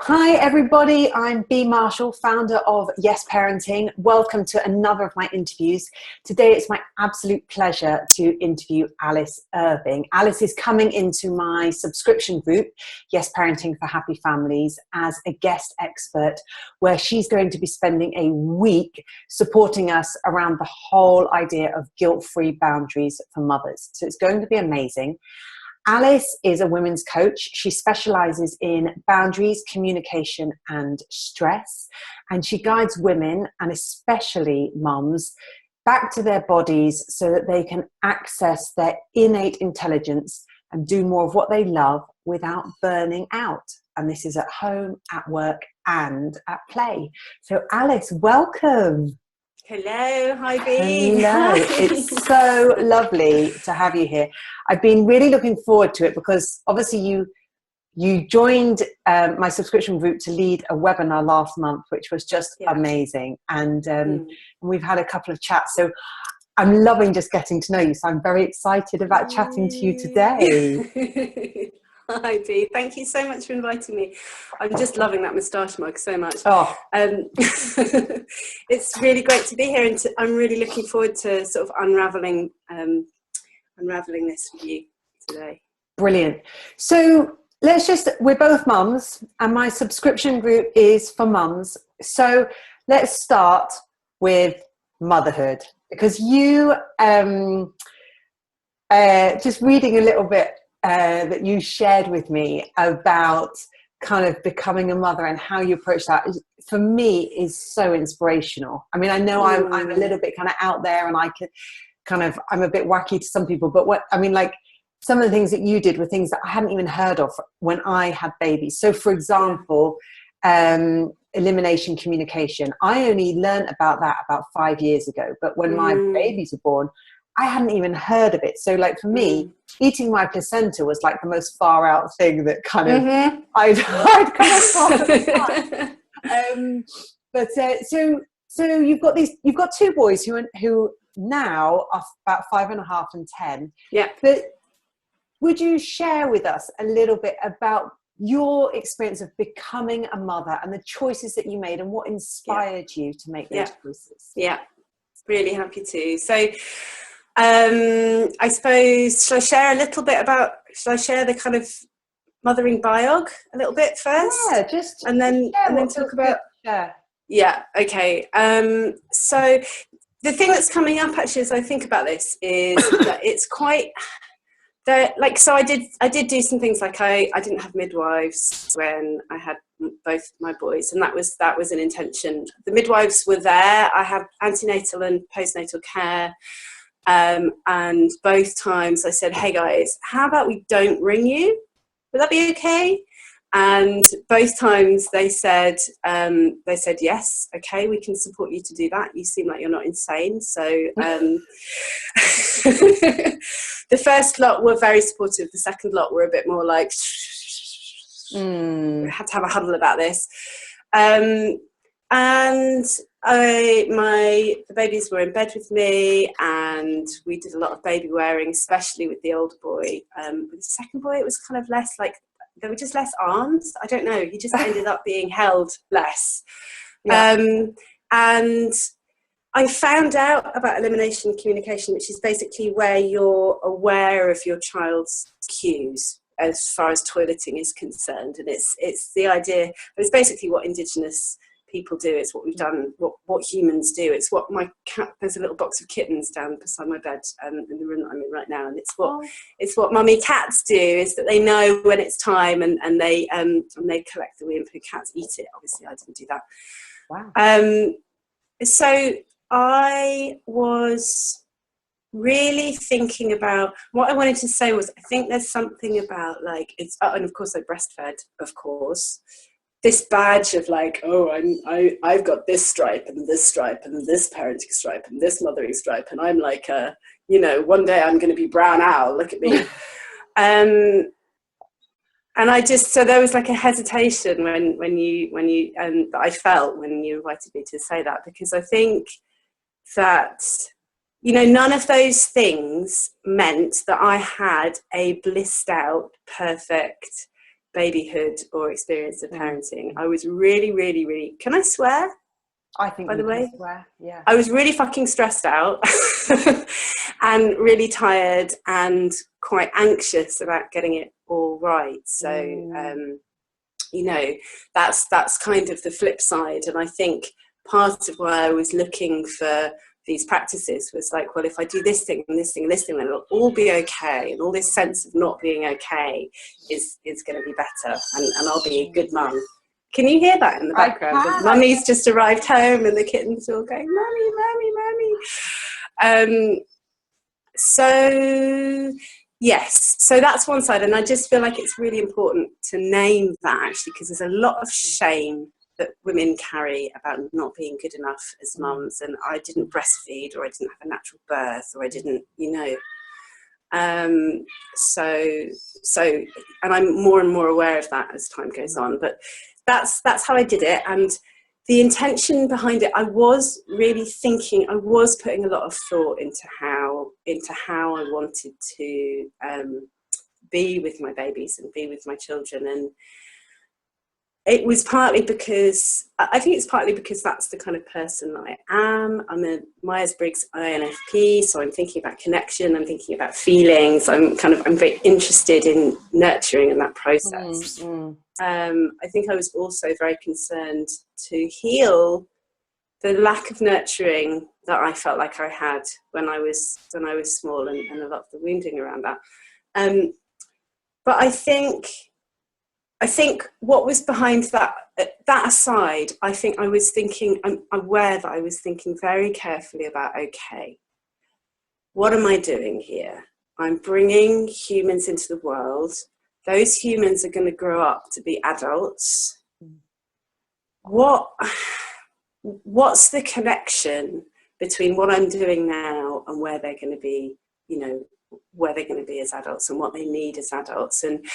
Hi everybody, I'm Bea Marshall, founder of Yes Parenting. Welcome to another of my interviews. Today it's my absolute pleasure to interview Alice Irving. Alice is coming into my subscription group, Yes Parenting for Happy Families, as a guest expert, where she's going to be spending a week supporting us around the whole idea of guilt-free boundaries for mothers. So it's going to be amazing. Alice is a women's coach. She specialises in boundaries, communication and stress. And she guides women, and especially mums, back to their bodies so that they can access their innate intelligence and do more of what they love without burning out. And this is at home, at work and at play. So Alice, welcome. Hello, hi Bea. Hello, it's so lovely to have you here. I've been really looking forward to it because obviously you joined my subscription group to lead a webinar last month, which was just amazing. And we've had a couple of chats. So I'm loving just getting to know you. So I'm very excited about chatting to you today. Hi Bea, thank you so much for inviting me. I'm just loving that moustache mug so much. Oh, it's really great to be here, and I'm really looking forward to sort of unraveling this with you today. Brilliant. So we're both mums, and my subscription group is for mums. So let's start with motherhood, because you just reading a little bit that you shared with me about kind of becoming a mother and how you approach that, for me is so inspirational. I mean, I know I'm a little bit kind of out there, and I can I'm a bit wacky to some people, but some of the things that you did were things that I hadn't even heard of when I had babies. So for example, elimination communication. I only learned about that about 5 years ago, but when my babies were born, I hadn't even heard of it. So like for me, eating my placenta was like the most far out thing that kind of I'd come across at the time. So you've got two boys who now are about 5.5 and 10. Yeah. But would you share with us a little bit about your experience of becoming a mother and the choices that you made and what inspired you to make those choices? Yeah, really happy to. So I suppose, shall I share the kind of mothering biog a little bit first? Yeah, and then talk about. Yeah, okay. So the thing that's coming up actually as I think about this is that it's quite. So I did do some things, like I didn't have midwives when I had both my boys, and that was an intention. The midwives were there. I had antenatal and postnatal care. And both times I said, hey guys, how about we don't ring you? Would that be okay? And both times they said yes, okay, we can support you to do that. You seem like you're not insane. So the first lot were very supportive. The second lot were a bit more like, we had to have a huddle about this. And the babies were in bed with me, and we did a lot of baby wearing, especially with the older boy. With the second boy, it was kind of less like, there were just less arms. I don't know. He just ended up being held less. Yeah. And I found out about elimination communication, which is basically where you're aware of your child's cues as far as toileting is concerned. And it's the idea, it's basically what Indigenous people do. It's what we've done, what humans do. It's what my cat, there's a little box of kittens down beside my bed in the room that I'm in right now, and it's what mummy cats do, is that they know when it's time, and they collect the wee and poo. Cats eat it. Obviously I didn't do that. Wow. So I was really thinking about what I wanted to say was, I think there's something about like, it's, and of course I breastfed, of course, this badge of like, oh, I've got this stripe and this parenting stripe and this mothering stripe, and I'm like one day I'm going to be brown owl, look at me. And so there was like a hesitation when you that I felt when you invited me to say that, because I think that none of those things meant that I had a blissed out, perfect babyhood or experience of parenting, I was really, really, really, can I swear? I think by the way, swear. Yeah. I was really fucking stressed out and really tired and quite anxious about getting it all right. So, you know, that's kind of the flip side. And I think part of why I was looking for these practices was like, well, if I do this thing and this thing and this thing, then it'll all be okay. And all this sense of not being okay is going to be better, and I'll be a good mum. Can you hear that in the background? The mummy's just arrived home and the kittens are all going, "Mummy, mummy, mummy." So yes, so that's one side, and I just feel like it's really important to name that, actually, because there's a lot of shame that women carry about not being good enough as mums, and I didn't breastfeed, or I didn't have a natural birth, or I didn't, you know. So, and I'm more and more aware of that as time goes on, but that's how I did it. And the intention behind it, I was really thinking, I was putting a lot of thought into how I wanted to be with my babies and be with my children. And it was partly because, I think it's partly because that's the kind of person that I am. I'm a Myers-Briggs INFP, so I'm thinking about connection, I'm thinking about feelings, I'm very interested in nurturing in that process. I think I was also very concerned to heal the lack of nurturing that I felt like I had when I was small, and a lot of the wounding around that. But I think what was behind that aside, I think I was thinking, I'm aware that I was thinking very carefully about, okay, what am I doing here? I'm bringing humans into the world. Those humans are going to grow up to be adults. What's the connection between what I'm doing now and where they're going to be, you know, where they're going to be as adults and what they need as adults? And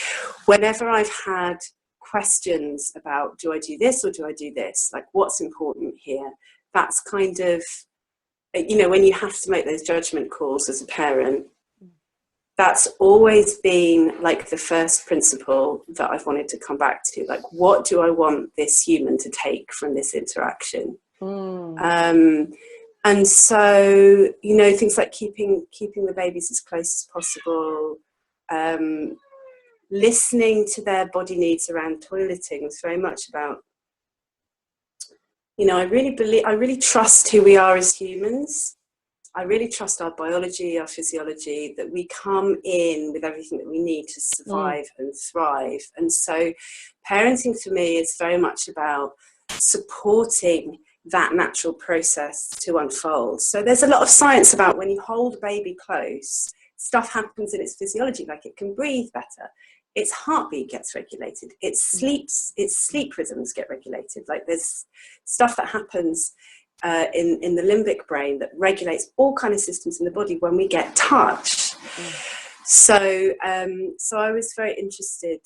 whenever I've had questions about, do I do this or do I do this? Like, what's important here? That's kind of, you know, when you have to make those judgment calls as a parent, that's always been like the first principle that I've wanted to come back to. Like, what do I want this human to take from this interaction? And so, you know, things like keeping the babies as close as possible, listening to their body needs around toileting was very much about, you know, I really trust who we are as humans. I really trust our biology, our physiology, that we come in with everything that we need to survive and thrive. And so parenting for me is very much about supporting that natural process to unfold. So there's a lot of science about when you hold a baby close, stuff happens in its physiology, like it can breathe better, its heartbeat gets regulated, its sleep rhythms get regulated. Like, there's stuff that happens in the limbic brain that regulates all kind of systems in the body when we get touched. So I was very interested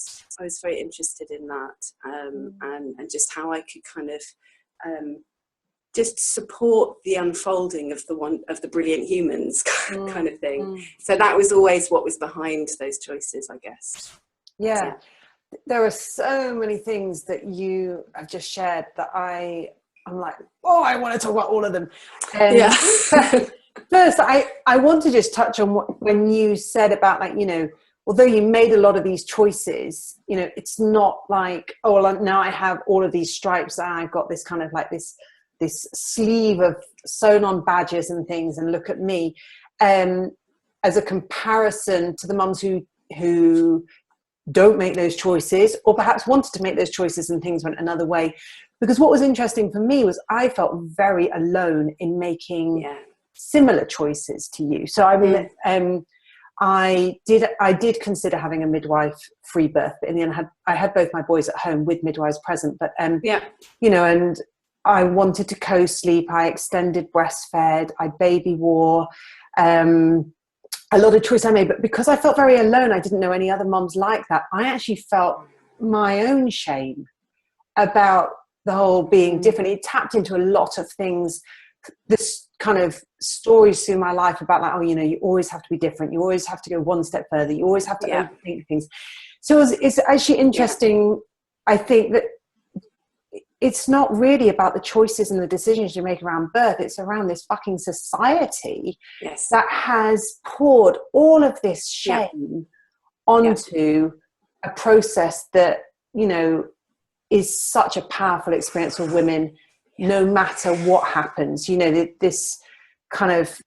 in that, and just how I could kind of just support the unfolding of the brilliant humans kind of thing. So that was always what was behind those choices, I guess. Yeah. There are so many things that you have just shared that I'm like, oh, I want to talk about all of them. Yeah. First, I want to just touch on when you said about, like, you know, although you made a lot of these choices, you know, it's not like, oh, well, now I have all of these stripes and I've got this kind of like this sleeve of sewn on badges and things, and look at me, as a comparison to the mums who don't make those choices, or perhaps wanted to make those choices and things went another way. Because what was interesting for me was I felt very alone in making similar choices to you. So I mean, I did consider having a midwife-free birth, but in the end I had both my boys at home with midwives present. But you know, and I wanted to co-sleep. I extended breastfed. I baby wore. A lot of choice I made, but because I felt very alone, I didn't know any other moms like that. I actually felt my own shame about the whole being different. It tapped into a lot of things, this kind of stories through my life about like, oh, you know, you always have to be different. You always have to go one step further. You always have to overthink things. So it's actually interesting. I think that it's not really about the choices and the decisions you make around birth. It's around this fucking society that has poured all of this shame onto a process that, you know, is such a powerful experience for women, no matter what happens. You know, this kind of,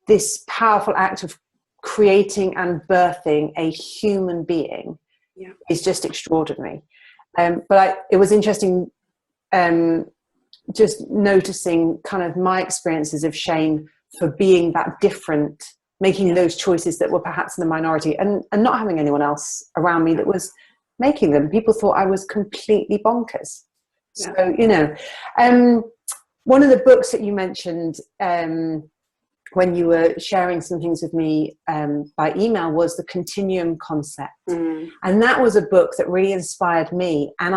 this powerful act of creating and birthing a human being is just extraordinary. But it was interesting just noticing kind of my experiences of shame for being that different, making those choices that were perhaps in the minority, and not having anyone else around me that was making them. People thought I was completely bonkers. So, you know, one of the books that you mentioned when you were sharing some things with me by email was The Continuum Concept. And that was a book that really inspired me. And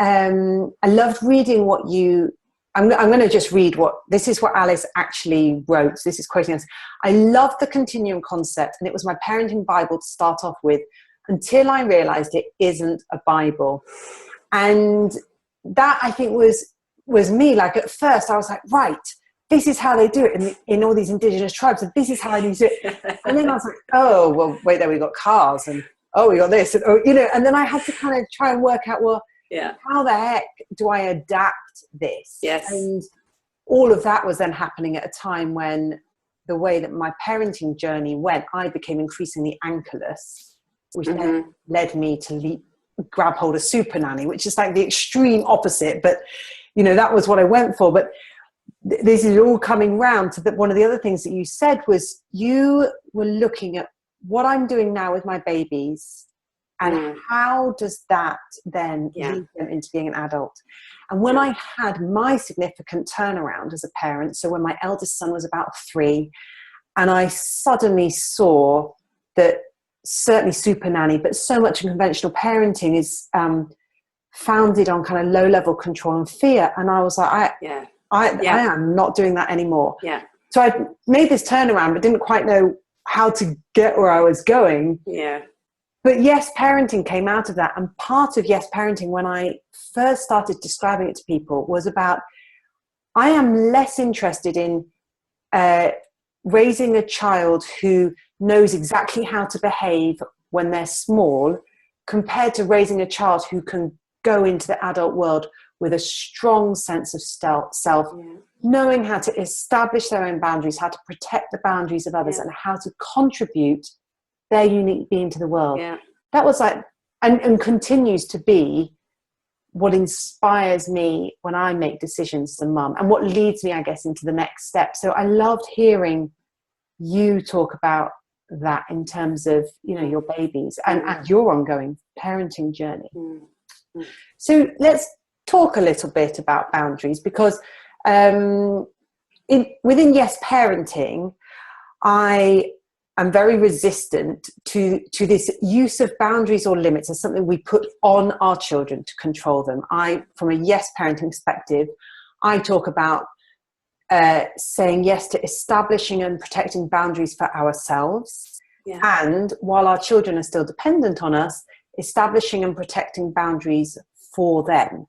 I loved reading what you, I'm going to just read this is what Alice actually wrote. This is quoting us. I loved The Continuum Concept, and it was my parenting Bible to start off with until I realized it isn't a Bible. And that, I think, was me. Like, at first I was like, right, this is how they do it in all these indigenous tribes, and this is how I do it. And then I was like, oh, well, wait there, we got cars, and oh, we got this, and oh, you know. And then I had to kind of try and work out, well, how the heck do I adapt this? And all of that was then happening at a time when the way that my parenting journey went, I became increasingly anchorless, which then led me to grab hold of super nanny, which is like the extreme opposite. But, you know, that was what I went for. But this is all coming round to one of the other things that you said was you were looking at what I'm doing now with my babies and how does that then lead them into being an adult. And when I had my significant turnaround as a parent, so when my eldest son was about 3, and I suddenly saw that certainly super nanny, but so much in conventional parenting is founded on kind of low-level control and fear. And I was like, I am not doing that anymore. So I made this turnaround, but didn't quite know how to get where I was going. But Yes Parenting came out of that. And part of Yes Parenting, when I first started describing it to people, was about, I am less interested in raising a child who knows exactly how to behave when they're small, compared to raising a child who can go into the adult world with a strong sense of self, knowing how to establish their own boundaries, how to protect the boundaries of others, and how to contribute their unique being to the world. That was like, and continues to be what inspires me when I make decisions as a mum, and what leads me, I guess, into the next step. So I loved hearing you talk about that in terms of, you know, your babies and your ongoing parenting journey. So let's talk a little bit about boundaries, because within Yes Parenting, I am very resistant to this use of boundaries or limits as something we put on our children to control them. From a Yes Parenting perspective, I talk about saying yes to establishing and protecting boundaries for ourselves. And while our children are still dependent on us, establishing and protecting boundaries for them.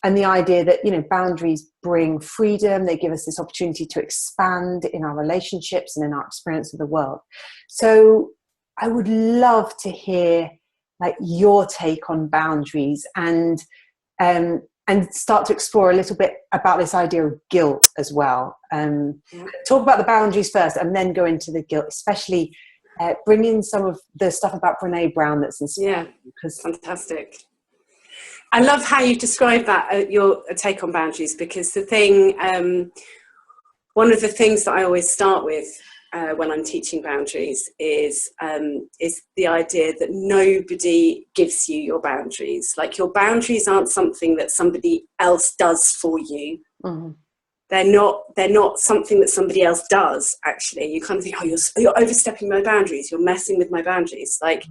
And the idea that, you know, boundaries bring freedom. They give us this opportunity to expand in our relationships and in our experience of the world. So I would love to hear like your take on boundaries, and start to explore a little bit about this idea of guilt as well. Talk about the boundaries first and then go into the guilt, especially bring in some of the stuff about Brene Brown that's inspiring. Fantastic. I love how you describe that, your take on boundaries, because the thing, one of the things that I always start with when I'm teaching boundaries is the idea that nobody gives you your boundaries. Like, your boundaries aren't something that somebody else does for you. They're not something that somebody else does, actually. You kind of think, oh, you're overstepping my boundaries, you're messing with my boundaries. Like,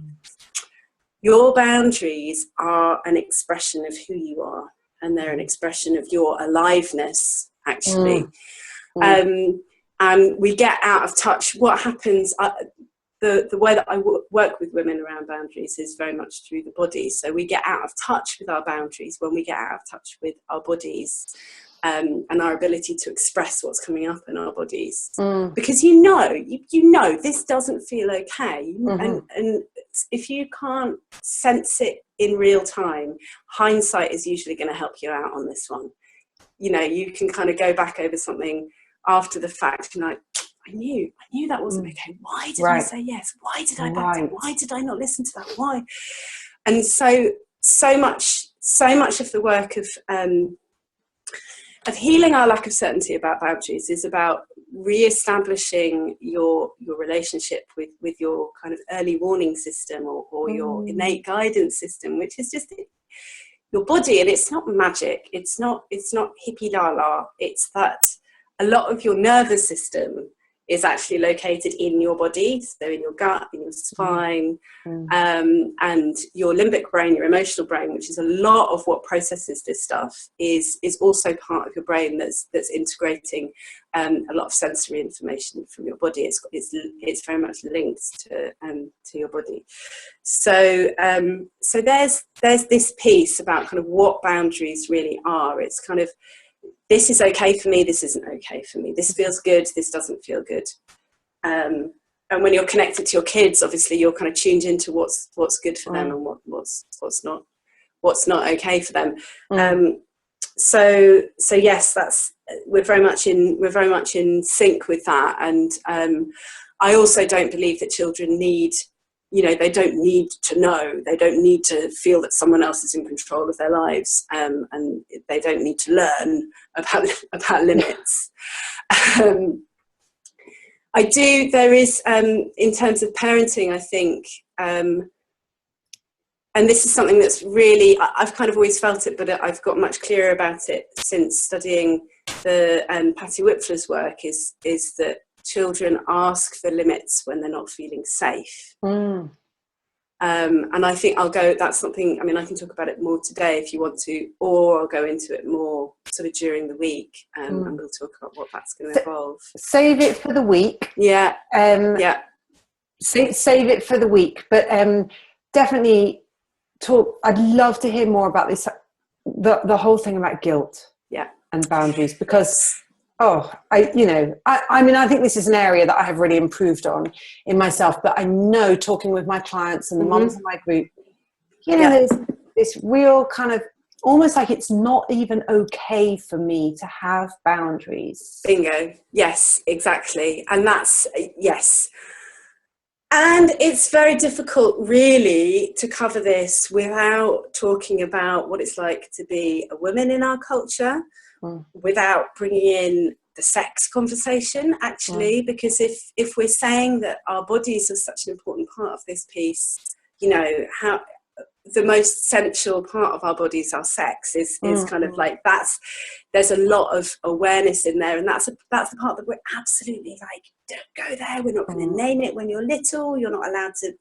your boundaries are an expression of who you are, and they're an expression of your aliveness actually. And we get out of touch. What happens, the way that I work with women around boundaries is very much through the body. So we get out of touch with our boundaries when we get out of touch with our bodies, and our ability to express what's coming up in our bodies. Because you know this doesn't feel okay. And if you can't sense it in real time, hindsight is usually going to help you out on this one. You know, you can kind of go back over something after the fact and like, I knew that wasn't okay. Why did I say yes? Why did I back down? Why did I not listen to that? Why? And so much of the work of healing our lack of certainty about boundaries is about re-establishing your relationship with your kind of early warning system or your innate guidance system, which is just your body. And it's not magic. It's not hippie la la. It's that a lot of your nervous system is actually located in your body, so in your gut, in your spine, and your limbic brain, your emotional brain, which is a lot of what processes this stuff, is also part of your brain that's integrating a lot of sensory information from your body. It's very much linked to your body. So there's this piece about kind of what boundaries really are. It's kind of, this is okay for me, this isn't okay for me. This feels good, this doesn't feel good. And when you're connected to your kids, obviously you're kind of tuned into what's good for them and what's not okay for them. So yes, we're very much in sync with that. And I also don't believe that children need, they don't need to know, they don't need to feel that someone else is in control of their lives, and they don't need to learn about limits. There is, in terms of parenting, I think, and this is something that's really, I've kind of always felt it, but I've got much clearer about it since studying the Patty Whipfler's work, is that children ask for limits when they're not feeling safe. And I think that's something, I mean, I can talk about it more today if you want to, or I'll go into it more sort of during the week, and we'll talk about what that's going to involve. Save it for the week. Yeah. Save it for the week, but definitely I'd love to hear more about this, the whole thing about guilt and boundaries, because I mean, I think this is an area that I have really improved on in myself, but I know, talking with my clients and the moms in my group, there's this real kind of, almost like it's not even okay for me to have boundaries. Bingo. Yes, exactly. And that's, yes. And it's very difficult, really, to cover this without talking about what it's like to be a woman in our culture, without bringing in the sex conversation, actually, because if we're saying that our bodies are such an important part of this piece, how the most central part of our bodies, our sex, is kind of like, there's a lot of awareness in there, and that's the part that we're absolutely like, don't go there, we're not going to name it when you're little, you're not allowed to,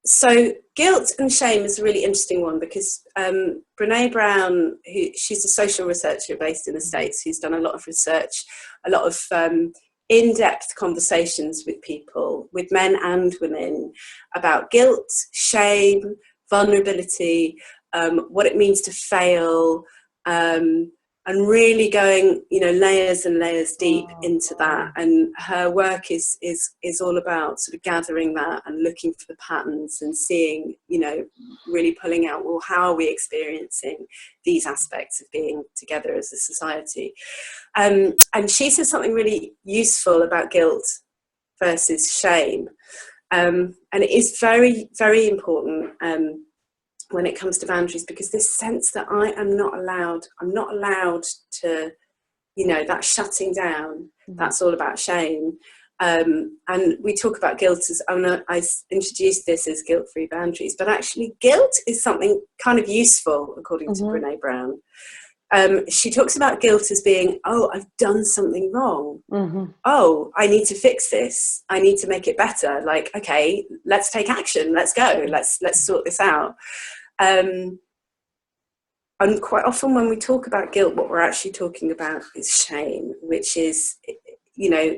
So guilt and shame is a really interesting one, because Brené Brown, she's a social researcher based in the States, who's done a lot of research, a lot of in-depth conversations with people, with men and women, about guilt, shame, vulnerability, what it means to fail, and really going, layers and layers deep into that. And her work is all about sort of gathering that and looking for the patterns and seeing, really pulling out, well, how are we experiencing these aspects of being together as a society? And she says something really useful about guilt versus shame. And it is very, very important when it comes to boundaries, because this sense that I'm not allowed to, that shutting down, that's all about shame. And we talk about guilt as, I introduced this as guilt-free boundaries, but actually guilt is something kind of useful, according to Brené Brown. She talks about guilt as being, I've done something wrong. I need to fix this. I need to make it better. Like, okay, let's take action. Let's go. Let's sort this out. and quite often when we talk about guilt, what we're actually talking about is shame, which is, you know,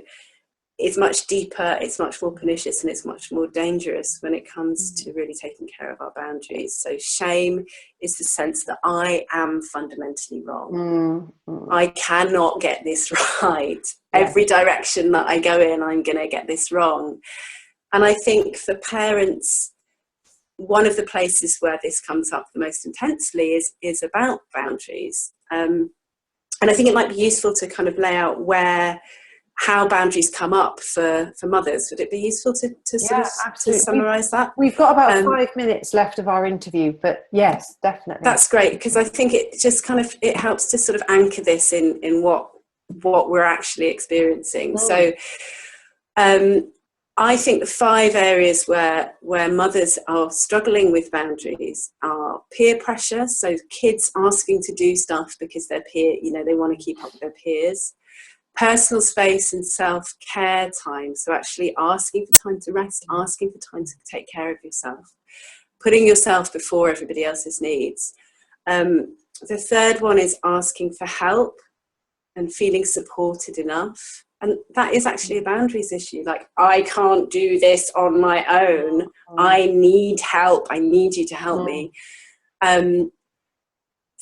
it's much deeper, it's much more pernicious, and it's much more dangerous when it comes to really taking care of our boundaries. So shame is the sense that I am fundamentally wrong. I cannot get this right. Every direction that I go in, I'm going to get this wrong. And I think for parents, one of the places where this comes up the most intensely is about boundaries. And I think it might be useful to kind of lay out how boundaries come up for mothers. Would it be useful to summarise that? We've got about 5 minutes left of our interview, but yes, definitely. That's great, because I think it just kind of, it helps to sort of anchor this in what we're actually experiencing. So I think the 5 areas where mothers are struggling with boundaries are peer pressure, so kids asking to do stuff because their peer, you know, they want to keep up with their peers. Personal space and self-care time, so actually asking for time to rest, asking for time to take care of yourself, putting yourself before everybody else's needs. The third one is asking for help and feeling supported enough. And that is actually a boundaries issue. Like, I can't do this on my own. I need help. I need you to help me.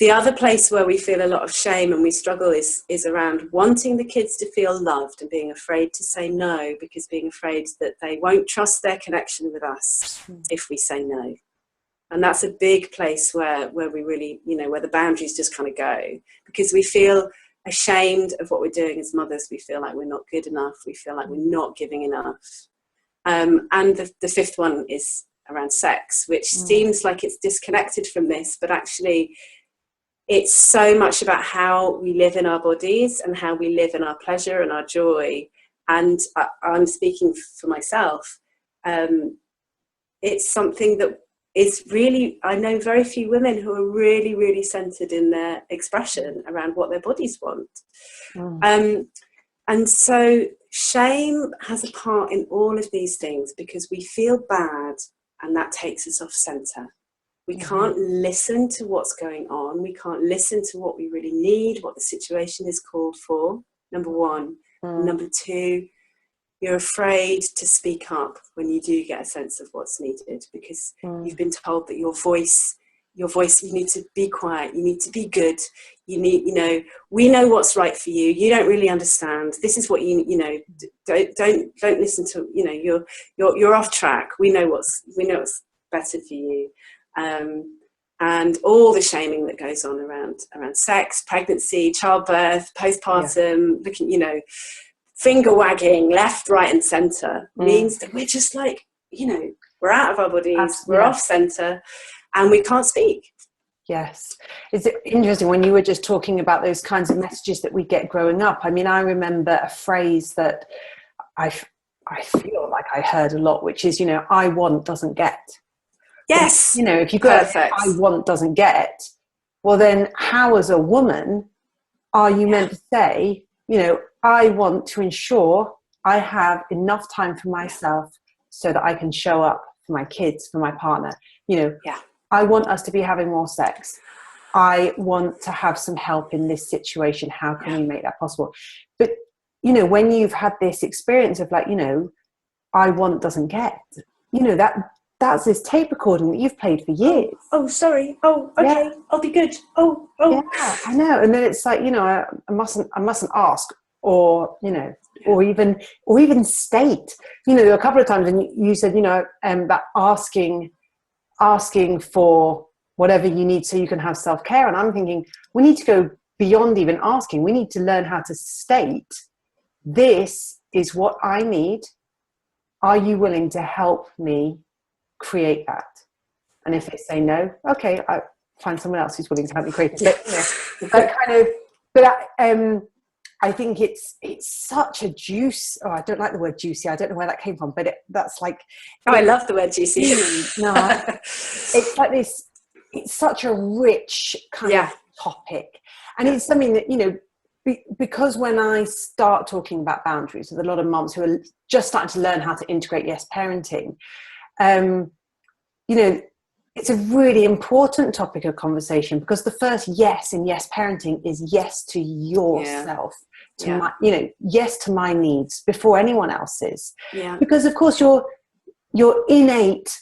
The other place where we feel a lot of shame and we struggle is around wanting the kids to feel loved and being afraid to say no, because being afraid that they won't trust their connection with us if we say no. And that's a big place where we really, you know, where the boundaries just kind of go, because we feel ashamed of what we're doing as mothers. We feel like we're not good enough. We feel like we're not giving enough. And the fifth one is around sex, which seems like it's disconnected from this, but actually it's so much about how we live in our bodies and how we live in our pleasure and our joy. And I'm speaking for myself. It's something that is really, I know very few women who are really, really centered in their expression around what their bodies want. And so shame has a part in all of these things, because we feel bad and that takes us off center. We can't listen to what's going on. We can't listen to what we really need, what the situation is called for, number one. Number two, you're afraid to speak up when you do get a sense of what's needed, because you've been told that your voice, you need to be quiet, you need to be good, you need, you know, we know what's right for you, you don't really understand, this is what you know, don't listen to, you know, you're off track, we know what's better for you. And all the shaming that goes on around sex, pregnancy, childbirth, postpartum, looking, you know, finger wagging left, right and centre means that we're just like, you know, we're out of our bodies, we're off centre, and we can't speak. Yes. It's interesting when you were just talking about those kinds of messages that we get growing up. I mean, I remember a phrase that I feel like I heard a lot, which is, you know, I want doesn't get. Yes. You know, if you've got I want doesn't get, well then how as a woman are you meant to say, you know, I want to ensure I have enough time for myself so that I can show up for my kids, for my partner. You know, I want us to be having more sex. I want to have some help in this situation. How can we make that possible? But, you know, when you've had this experience of like, you know, I want doesn't get, you know, that's this tape recording that you've played for years. Oh, sorry. Oh, okay. Yeah. I'll be good. Oh. Yeah, I know. And then it's like, you know, I mustn't ask, or, you know, or even state, you know, a couple of times, and you said, you know, that asking for whatever you need so you can have self-care. And I'm thinking we need to go beyond even asking. We need to learn how to state, this is what I need. Are you willing to help me create that? And if they say no, okay, I find someone else who's willing to help me create it. But, you know, that kind of, but I think it's such a juice. Oh, I don't like the word juicy. I don't know where that came from, but that's like. Oh, I love the word juicy. No, it's like this. It's such a rich kind of topic, and it's something that, you know, because when I start talking about boundaries with a lot of moms who are just starting to learn how to integrate yes parenting, you know, it's a really important topic of conversation, because the first yes in yes parenting is yes to yourself, to my, yes to my needs before anyone else's. Because of course your innate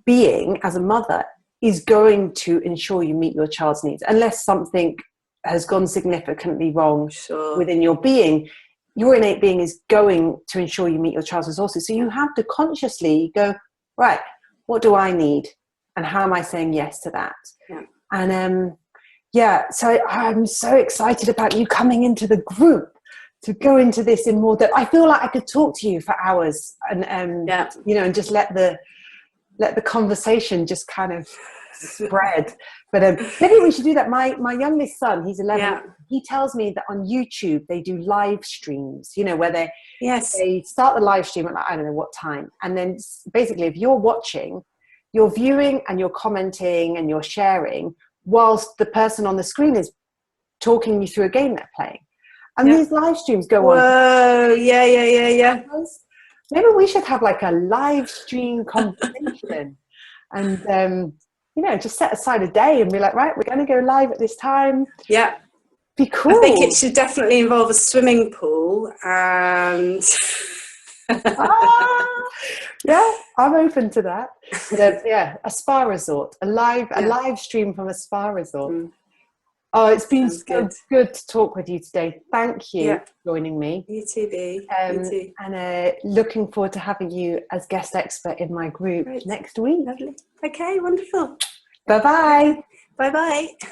being as a mother is going to ensure you meet your child's needs, unless something has gone significantly wrong within your being. Your innate being is going to ensure you meet your child's resources. So you have to consciously go, right, what do I need? And how am I saying yes to that? And so I'm so excited about you coming into the group to go into this in more depth. I feel like I could talk to you for hours and and just let the conversation just kind of spread. But maybe we should do that. My youngest son, he's 11. He tells me that on YouTube they do live streams, where they start the live stream at, I don't know what time, and then basically if you're watching, you're viewing and you're commenting and you're sharing whilst the person on the screen is talking you through a game they're playing. And these live streams go on. Whoa, yeah. Maybe we should have like a live stream conversation and, just set aside a day and be like, right, we're going to go live at this time. Yeah. Be cool. I think it should definitely involve a swimming pool and... yeah, I'm open to that. A spa resort, a live stream from a spa resort. Oh, it's been so good to talk with you today. Thank you for joining me. You too, Bea. You too. And looking forward to having you as guest expert in my group next week. Lovely. Okay, wonderful. Bye-bye. Bye-bye.